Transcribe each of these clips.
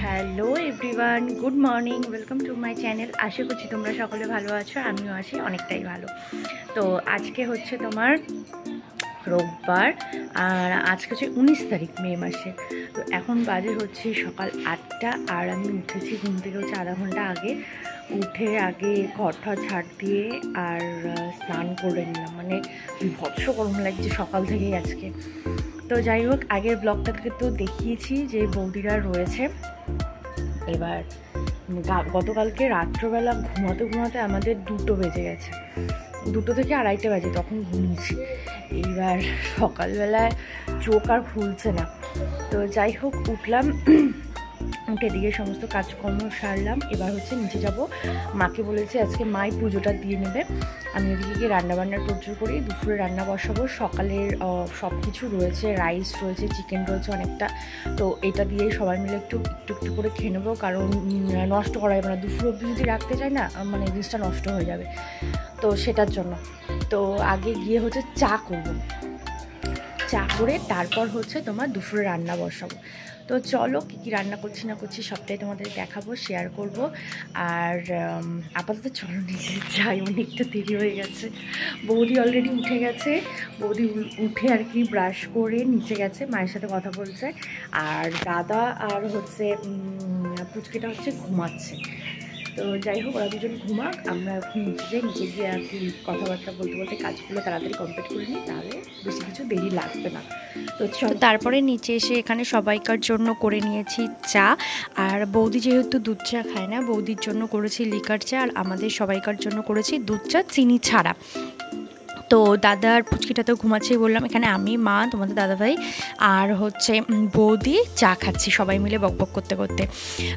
Hello everyone, good morning, welcome to my channel. আশা করছি তোমরা সকলে ভালো আছো, আমিও আছি অনেকটাই ভালো। তো আজকে হচ্ছে তোমার রোববার, আর আজকে হচ্ছে 19 তারিখ মে মাসে। তো এখন বাজে হচ্ছে সকাল 8টা, আর আমি উঠেছি ঘুম থেকে হচ্ছে আধা ঘন্টা আগে। উঠে আগে ঘরটা ঝাড় দিয়ে আর স্নান করে নিলাম, মানে বিভৎস গরম লাগছে সকাল থেকেই আজকে। তো যাই হোক, আগের ব্লগটাকে তো দেখিয়েছি যে বৌদিরা রয়েছে। এবার গতকালকে রাত্রবেলা ঘুমাতে ঘুমাতে আমাদের 2টো বেজে গেছে, 2টো থেকে 2:30 বাজে, তখন ঘুমিয়েছি। এইবার সকালবেলায় চোখ আর খুলছে না। তো যাই হোক, উঠলাম, উঠে দিয়ে সমস্ত কাজকর্ম সারলাম। এবার হচ্ছে নিচে যাব, মাকে বলেছি আজকে মাই পুজোটা দিয়ে নেবে। আমি ওদিকে গিয়ে রান্নাবান্নার তোড়জোড় করি, দুপুরে রান্না বসাবো। সকালের সব কিছু রয়েছে, রাইস রয়েছে, চিকেন রয়েছে অনেকটা। তো এটা দিয়েই সবাই মিলে একটু একটু করে খেয়ে নেবো, কারণ নষ্ট করা যাবে না। দুপুর অবধি যদি রাখতে চাই না, মানে জিনিসটা নষ্ট হয়ে যাবে, তো সেটার জন্য। তো আগে গিয়ে হচ্ছে চা করব, চা করে তারপর হচ্ছে তোমার দুপুরে রান্না বসাবো। তো চলো, কী রান্না করছি না করছি সবটাই তোমাদের দেখাবো, শেয়ার করব। আর আপাতত চলো নিচে যাই, অনেকটা দেরি হয়ে গেছে। বৌদি অলরেডি উঠে গেছে, বৌদি উঠে আর কি ব্রাশ করে নিচে গেছে, মায়ের সাথে কথা বলছে। আর দাদা আর হচ্ছে পুচকিটা হচ্ছে ঘুমাচ্ছে। তো যাই হোক, ওরা দুজন ঘুমাক, আমরা এখন নিচে যাই। নিচে গিয়ে আর কি কথাবার্তা বলতে বলতে কাজগুলো তাড়াতাড়ি কমপ্লিট করে নিই, তাহলে বেশি কিছু দেরি লাগবে না। তো তারপরে নিচে এসে এখানে সবাইকার জন্য করে নিয়েছি চা। আর বৌদি যেহেতু দুধ চা খায় না, বৌদির জন্য করেছি লিকার চা, আর আমাদের সবাইকার জন্য করেছি দুধ চা চিনি ছাড়া। তো দাদার পুচকিটা তো ঘুমাচ্ছেই বললাম, এখানে আমি, মা, তোমাদের দাদাভাই আর হচ্ছে বৌদি চা খাচ্ছি সবাই মিলে বকবক করতে করতে।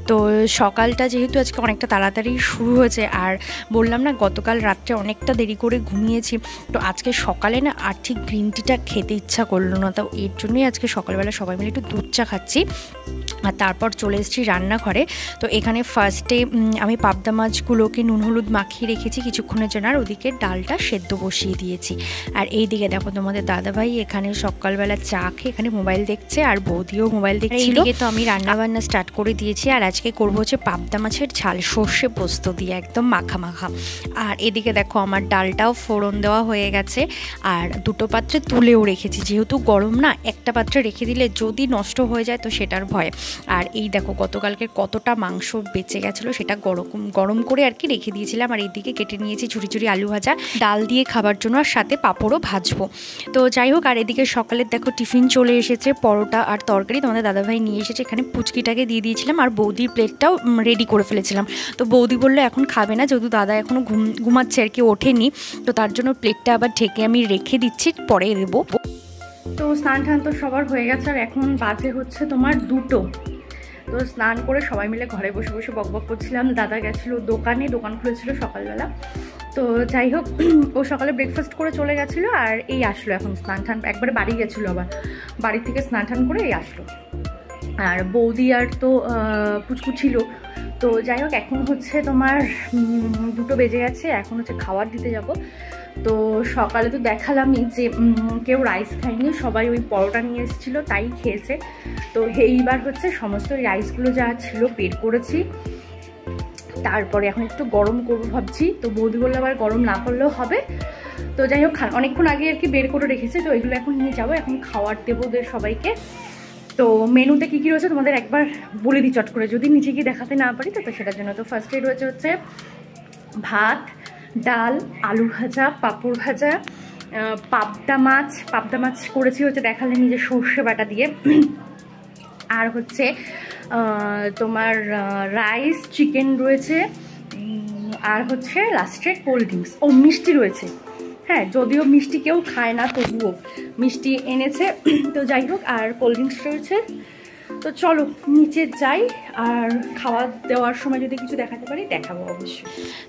তো সকালটা যেহেতু আজকে অনেকটা তাড়াতাড়ি শুরু হয়েছে, আর বললাম না গতকাল রাত্রে অনেকটা দেরি করে ঘুমিয়েছি, তো আজকে সকালে না আর ঠিক গ্রিন টিটা খেতে ইচ্ছা করলো না। তো এর জন্যই আজকে সকালবেলা সবাই মিলে একটু দুধ চা খাচ্ছি। আর তারপর চলে এসেছি রান্নাঘরে। তো এখানে ফার্স্টে আমি পাবদা মাছগুলোকে নুন হলুদ মাখিয়ে রেখেছি কিছুক্ষণের জন্য, আর ওদিকে ডালটা সেদ্ধ বসিয়ে দিয়েছি। আর এই দিকে দেখো তোমাদের দাদাভাই এখানে সকালবেলা চা খেয়ে এখানে মোবাইল দেখছে, আর বৌদিও মোবাইল দেখছিল। এইদিকে তো আমি রান্নাবান্না স্টার্ট করে দিয়েছি, আর আজকে করবো হচ্ছে পাবদা মাছের ঝাল সর্ষে পোস্ত দিয়ে, একদম মাখা মাখা। আর এদিকে দেখো আমার ডালটাও ফোড়ন দেওয়া হয়ে গেছে, আর 2টো পাত্রে তুলেও রেখেছি, যেহেতু গরম না, একটা পাত্রে রেখে দিলে যদি নষ্ট হয়ে যায় তো সেটার ভয়। আর এই দেখো গতকালকে কতটা মাংস বেঁচে গেছিলো, সেটা গরম করে আর কি রেখে দিয়েছিলাম। আর এইদিকে কেটে নিয়েছি ঝুরি ঝুরি আলু ভাজা, ডাল দিয়ে খাবার জন্য, আর সাথে পাঁপড়ও ভাজবো। তো যাই হোক, আর এদিকে সকালের দেখো টিফিন চলে এসেছে, পরোটা আর তরকারি তোমাদের দাদাভাই নিয়ে এসেছে। এখানে পুচকিটাকে দিয়ে দিয়েছিলাম, আর বৌদির প্লেটটাও রেডি করে ফেলেছিলাম। তো বৌদি বললো এখন খাবে না, যেহেতু দাদা এখনও ঘুমাচ্ছে আর কি, ওঠেনি, তো তার জন্য প্লেটটা আবার ঢেকে আমি রেখে দিচ্ছি, পরে দেবো। তো স্নান টান তো সবার হয়ে গেছে, আর এখন বাজে হচ্ছে তোমার 2টো। তো স্নান করে সবাই মিলে ঘরে বসে বসে বকবক করছিলাম। দাদা গেছিলো দোকানে, দোকান খুলেছিল সকালবেলা। তো যাই হোক, ও সকালে ব্রেকফাস্ট করে চলে গেছিলো, আর এই আসলো এখন স্নান টান, একবারে বাড়ি গেছিলো, আবার বাড়ি থেকে স্নান টান করে এই আসলো। আর বৌদি আর তো পুচকু ছিল। তো যাই হোক, এখন হচ্ছে তোমার 2টো বেজে গেছে, এখন হচ্ছে খাবার দিতে যাব। তো সকালে তো দেখালামই যে কেউ রাইস খায়নি, সবাই ওই পরোটা নিয়ে এসেছিলো তাই খেয়েছে। তো এইবার হচ্ছে সমস্ত রাইসগুলো যা ছিল বের করেছি, তারপরে এখন একটু গরম করবো ভাবছি। তো বৌদি বললে আবার গরম না করলেও হবে। তো যাই হোক, অনেকক্ষণ আগে আর কি বের করে রেখেছে, তো এগুলো এখন নিয়ে যাবো, এখন খাওয়ার দেবো ওদের সবাইকে। তো মেনুতে কী কী রয়েছে তোমাদের একবার বলে দিই চট করে, যদি নিচে গিয়ে দেখাতে না পারি তো সেটার জন্য। তো ফার্স্টেই রয়েছে হচ্ছে ভাত, ডাল, আলু ভাজা, পাঁপড় ভাজা, পাবদা মাছ করেছি হচ্ছে দেখালে নিজে সর্ষে বাটা দিয়ে, আর হচ্ছে তোমার রাইস, চিকেন রয়েছে, আর হচ্ছে লাস্টে কোল্ড ড্রিঙ্কস, ও মিষ্টি রয়েছে। হ্যাঁ, যদিও মিষ্টি কেউ খায় না তবুও মিষ্টি এনেছে। তো যাই হোক, আর কোল্ড ড্রিঙ্কস রয়েছে। তো চলো নিচে যাই, আর খাওয়া দেওয়ার সময় যদি কিছু দেখাতে পারি দেখাবো অবশ্যই।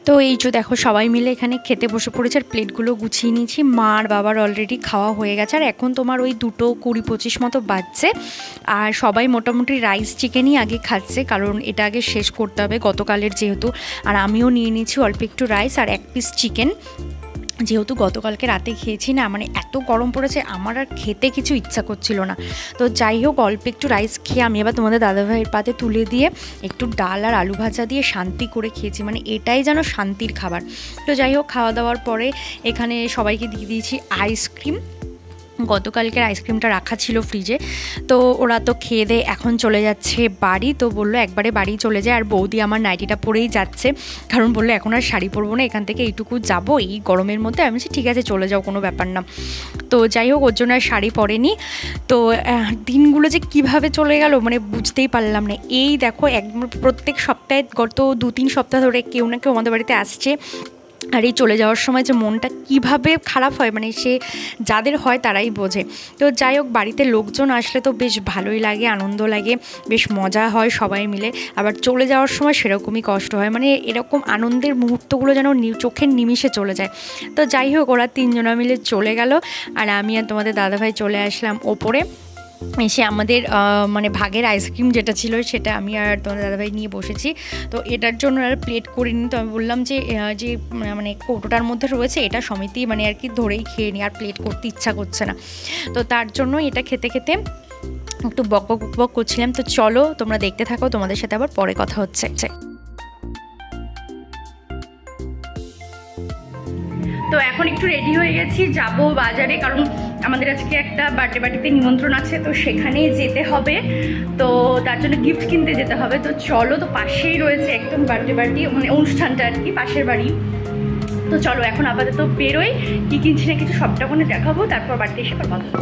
তো এই যে দেখো সবাই মিলে এখানে খেতে বসে পড়েছে, আর প্লেটগুলো গুছিয়ে নিয়েছি। মার বাবার অলরেডি খাওয়া হয়ে গেছে, আর এখন তোমার ওই 2টো 20-25 মতো বাজছে। আর সবাই মোটামুটি রাইস চিকেনই আগে খাচ্ছে, কারণ এটা আগে শেষ করতে হবে গতকালের যেহেতু। আর আমিও নিয়ে নিয়েছি অল্প একটু রাইস আর 1 পিস চিকেন। যেহেতু গতকালকে রাতে খেয়েছি না, মানে এত গরম পড়েছে আমার আর খেতে কিছু ইচ্ছা করছিল না। তো যাই হোক অল্প একটু রাইস খেয়ে আমি এবার তোমাদের দাদাভাইয়ের পাতে তুলে দিয়ে একটু ডাল আর আলু ভাজা দিয়ে শান্তি করে খেয়েছি, মানে এটাই যেন শান্তির খাবার। তো যাই হোক খাওয়া দাওয়ার পরে এখানে সবাইকে দিয়ে দিয়েছি আইসক্রিম। গতকালকের আইসক্রিমটা রাখা ছিল ফ্রিজে, তো ওরা তো খেয়ে দিয়ে এখন চলে যাচ্ছে বাড়ি। তো বললো একবারে বাড়ি চলে যায়, আর বৌদি আমার নাইটিটা পরেই যাচ্ছে, কারণ বললো এখন আর শাড়ি পরবো না, এখান থেকে এইটুকু যাবো এই গরমের মধ্যে। আমি বলছি ঠিক আছে চলে যাও, কোনো ব্যাপার না। তো যাই হোক ওর জন্য আর শাড়ি পরেনি। তো দিনগুলো যে কিভাবে চলে গেল মানে বুঝতেই পারলাম না। এই দেখো প্রত্যেক সপ্তাহে গত 2-3 সপ্তাহ ধরে কেউ না কেউ আমাদের বাড়িতে আসছে, আর এই চলে যাওয়ার সময় যে মনটা কিভাবে খারাপ হয় মানে সে যাদের হয় তারাই বোঝে। তো যাই হোক বাড়িতে লোকজন আসলে তো বেশ ভালোই লাগে, আনন্দ লাগে, বেশ মজা হয় সবাই মিলে। আবার চলে যাওয়ার সময় সেরকমই কষ্ট হয়, মানে এরকম আনন্দের মুহূর্তগুলো যেন চোখের নিমিষে চলে যায়। তো যাই হোক ওরা 3 জনা মিলে চলে গেল, আর আমি আর তোমাদের দাদাভাই চলে আসলাম ওপরে। এসে আমাদের মানে ভাগের আইসক্রিম যেটা ছিল সেটা আমি আর তোমাদের দাদাভাই নিয়ে বসেছি। তো এটার জন্য আর প্লেট করিনি, তো আমি বললাম যে যে মানে কৌটোটার মধ্যে রয়েছে এটা সমিতি মানে আর কি ধরেই খেয়ে নিই, আর প্লেট করতে ইচ্ছা করছে না। তো তার জন্য এটা খেতে খেতে একটু বক বক করছিলাম। তো চলো তোমরা দেখতে থাকো, তোমাদের সাথে আবার পরে কথা হচ্ছে। তো এখন একটু রেডি হয়ে গেছি, যাব বাজারে, কারণ আমাদের আজকে একটা বার্থডে পার্টিতে নিমন্ত্রণ আছে, তো সেখানে যেতে হবে। তো তার জন্য গিফট কিনতে যেতে হবে। তো চলো, তো পাশেই রয়েছে একদম বার্থডে পার্টি মানে অনুষ্ঠানটা আর কি, পাশের বাড়ি। তো চলো এখন আপাতত বেরোই, কি কিনছি না কিছু সবটা ওখানে দেখাবো, তারপর বাড়িতে এসে কথা বলবো।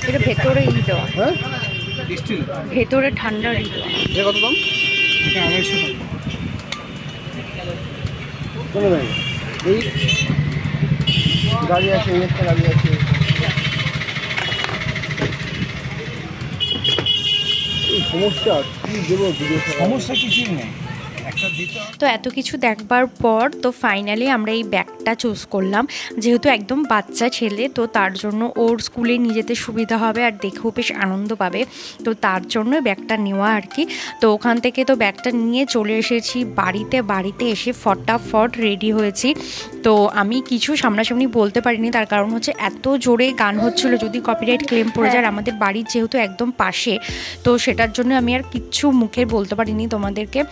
এটা ভেতরে ই দেওয়া, ভেতরে ঠান্ডা ই দেওয়া। কত দাম? কোনো দাম এই গাড়ি আছে, একটা গাড়ি আছে। সমস্যা কি দেবো, সমস্যা কিছুই নেই। তো এত কিছু দেখবার পর তো ফাইনালি আমরা এই ব্যাগটা চুজ করলাম, যেহেতু একদম বাচ্চা ছেলে, তো তার জন্য ওর স্কুলে নিয়ে যেতে সুবিধা হবে আর দেখেও বেশ আনন্দ পাবে, তো তার জন্য ব্যাগটা নেওয়া আর কি। তো ওখান থেকে তো ব্যাগটা নিয়ে চলে এসেছি বাড়িতে এসে ফটাফট রেডি হয়েছি। তো আমি কিছু সামনাসামনি বলতে পারিনি, তার কারণ হচ্ছে এত জোরে গান হচ্ছিল, যদি কপিরাইট ক্লেম পড়ে যায়। আমাদের বাড়ির যেহেতু একদম পাশে, তো সেটার জন্য আমি আর কিচ্ছু মুখে বলতে পারিনি তোমাদেরকে।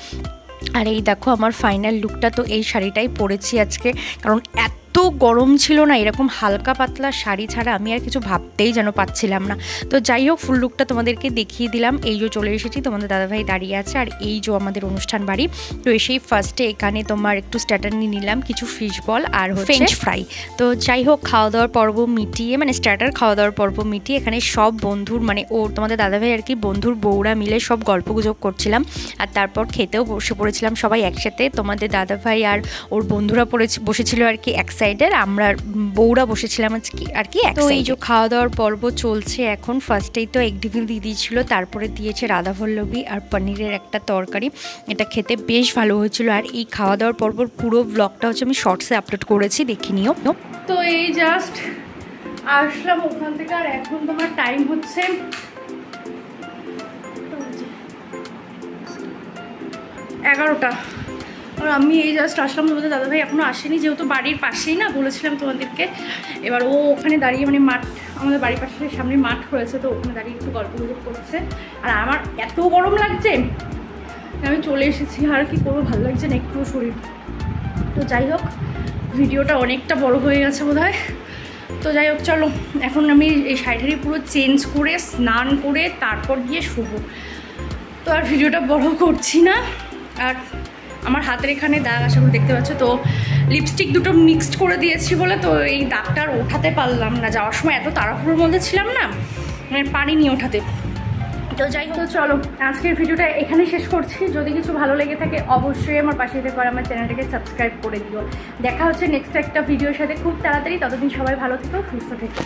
আর এই দেখো আমার ফাইনাল লুকটা, তো এই শাড়িটাই পরেছি আজকে, কারণ এত গরম ছিল না, এরকম হালকা পাতলা শাড়ি ছাড়া আমি আর কিছু ভাবতেই যেন পাচ্ছিলাম না। তো যাই হোক ফুল লুকটা তোমাদেরকে দেখিয়ে দিলাম। এই যে চলে এসেছি, তোমাদের দাদাভাই দাঁড়িয়ে আছে, আর এই যে আমাদের অনুষ্ঠান বাড়ি। তো এসেই ফার্স্টে এখানে তোমার একটু স্টার্টার নিয়ে নিলাম, কিছু ফিশ বল আর ফ্রেঞ্চ ফ্রাই। তো যাই হোক খাওয়া দাওয়ার পর্ব মিটিয়ে, মানে স্টার্টার খাওয়া দাওয়ার পর্ব মিটিয়ে এখানে সব বন্ধুর মানে ও তোমাদের দাদাভাই আর কি বন্ধুর বউরা মিলে সব গল্পগুজব করছিলাম, আর তারপর খেতেও বসে পড়েছিলাম সবাই একসাথে। তোমাদের দাদাভাই আর ওর বন্ধুরা বসেছিল আর কি এক সাইডের, আমরা বউরা বসেছিলাম আর কি। তো এই যে খাওয়া দাওয়ার পর্ব চলছে এখন। ফার্স্টেই তো এগ ডিভিল দিয়ে দিয়েছিল, তারপরে দিয়েছে রাধাবল্লভী আর পনিরের একটা তরকারি, এটা খেতে বেশ ভালো হয়েছিল। আর এই খাওয়া দাওয়ার পর্বর পুরো ব্লগটা হচ্ছে আমি শর্টসে আপলোড করেছি, দেখে নিও। তো এই জাস্ট আসলাম ওখান থেকে, আর এখন তোমার টাইম হচ্ছে 11টা, আর আমি এই জাস্ট আসলাম। তোমাদের দাদাভাই এখনও আসেনি, যেহেতু বাড়ির পাশেই না, বলেছিলাম তোমাদেরকে। এবার ও ওখানে দাঁড়িয়ে মানে মাঠ, আমাদের বাড়ির পাশে সামনে মাঠ রয়েছে, তো ওখানে দাঁড়িয়ে একটু গল্প গুজব করছে। আর আমার এত গরম লাগছে, আমি চলে এসেছি, আর কি করবো, ভালো লাগছে না একটু শরীর। তো যাই হোক ভিডিওটা অনেকটা বড় হয়ে গেছে বোধহয়। তো যাই হোক চলো, এখন আমি এই শাড়িটারি পুরো চেঞ্জ করে স্নান করে তারপর গিয়ে শুবো। তো আর ভিডিওটা বড় করছি না। আর আমার হাতের এখানে দাগ, আশা করে দেখতে পাচ্ছ। তো লিপস্টিক দুটো মিক্সড করে দিয়েছি বলে তো এই দাগটা আর ওঠাতে পারলাম না, যাওয়ার সময় এত তাড়াহুড়োর মধ্যে ছিলাম না, মানে পারিনি ওঠাতে। তো যাই হোক চলো আজকের ভিডিওটা এখানে শেষ করছি। যদি কিছু ভালো লেগে থাকে অবশ্যই আমার পাশে থেকে আমার চ্যানেলটাকে সাবস্ক্রাইব করে দিও। দেখা হচ্ছে নেক্সট একটা ভিডিওর সাথে খুব তাড়াতাড়ি। ততদিন সবাই ভালো থেকো, সুস্থ থেকো।